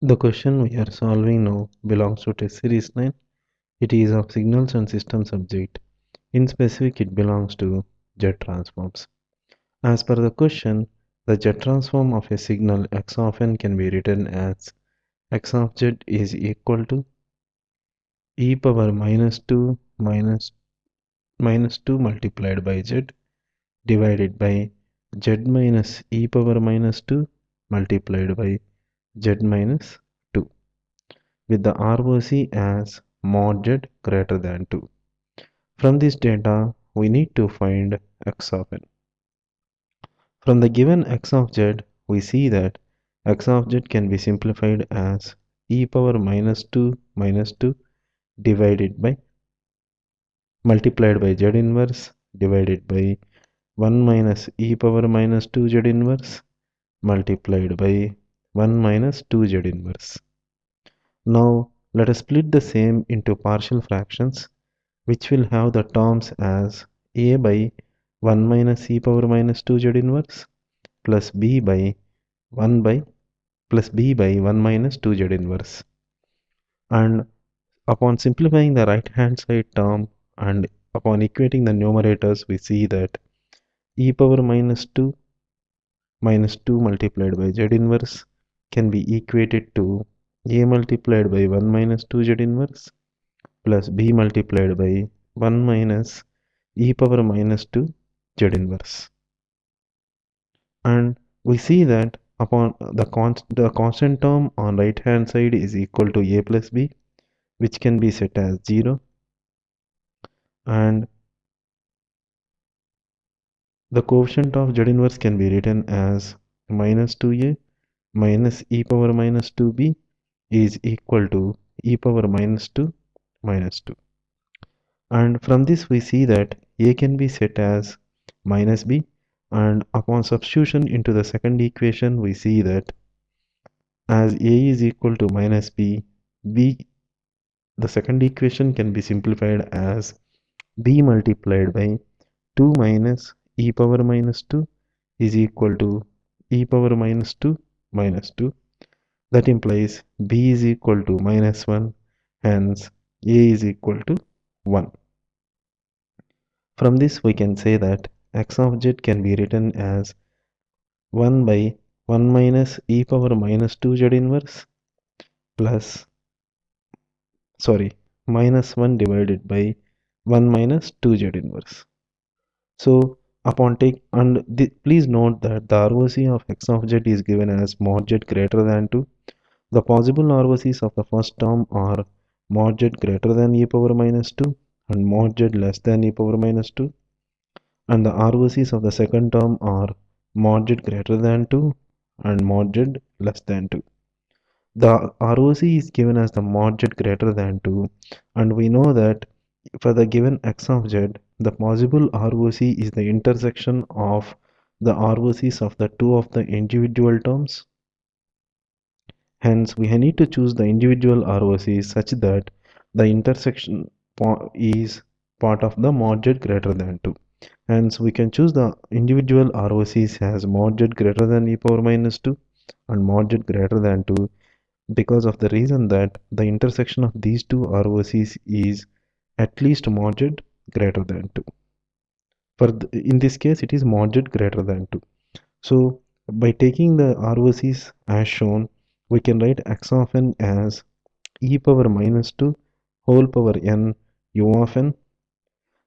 The question we are solving now belongs to test series 9. It is of signals and system subject. In specific, it belongs to Z transforms. As per the question, the Z transform of a signal x of n can be written as x of z is equal to e power minus 2 multiplied by z divided by z minus e power minus 2 multiplied by z minus 2, with the ROC as mod z greater than 2. From this data, we need to find x of n. From the given x of z, we see that x of z can be simplified as e power minus 2 divided by multiplied by z inverse divided by 1 minus e power minus 2 z inverse multiplied by 1 minus 2 z inverse. Now let us split the same into partial fractions, which will have the terms as a by 1 minus e power minus 2 z inverse plus b by 1 by plus b by 1 minus 2 z inverse. And upon simplifying the right hand side term and upon equating the numerators, we see that e power minus 2 multiplied by z inverse can be equated to a multiplied by 1 minus 2 z inverse plus b multiplied by 1 minus e power minus 2 z inverse. And we see that upon the constant term on right hand side is equal to a plus b, which can be set as 0, and the coefficient of z inverse can be written as minus 2a minus e power minus 2b is equal to e power minus 2 minus 2. And from this we see that a can be set as minus b, and upon substitution into the second equation we see that as a is equal to minus b, the second equation can be simplified as b multiplied by 2 minus e power minus 2 is equal to e power minus 2 minus 2. That implies b is equal to minus 1, hence a is equal to 1. From this we can say that x of z can be written as 1 by 1 minus e power minus 2 z inverse plus minus 1 divided by 1 minus 2 z inverse. So upon take and please note that the ROC of x of z is given as mod z greater than 2. The possible ROCs of the first term are mod z greater than e power minus 2 and mod z less than e power minus 2, and the ROCs of the second term are mod z greater than 2 and mod z less than 2. The ROC is given as the mod z greater than 2, and we know that for the given x of z, the possible ROC is the intersection of the ROCs of the two of the individual terms. Hence, we need to choose the individual ROCs such that the intersection is part of the mod z greater than 2. Hence, we can choose the individual ROCs as mod z greater than e power minus 2 and mod z greater than 2 because of the reason that the intersection of these two ROCs is at least mod z greater than 2. In this case, it is mod z greater than 2. So, by taking the ROCs as shown, we can write x of n as e power minus 2 whole power n u of n,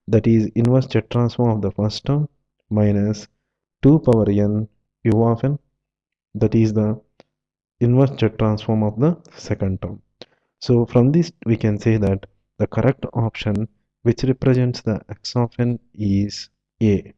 that is inverse Z transform of the first term, minus 2 power n u of n, that is the inverse Z transform of the second term. So from this we can say that the correct option which represents the x of n is A.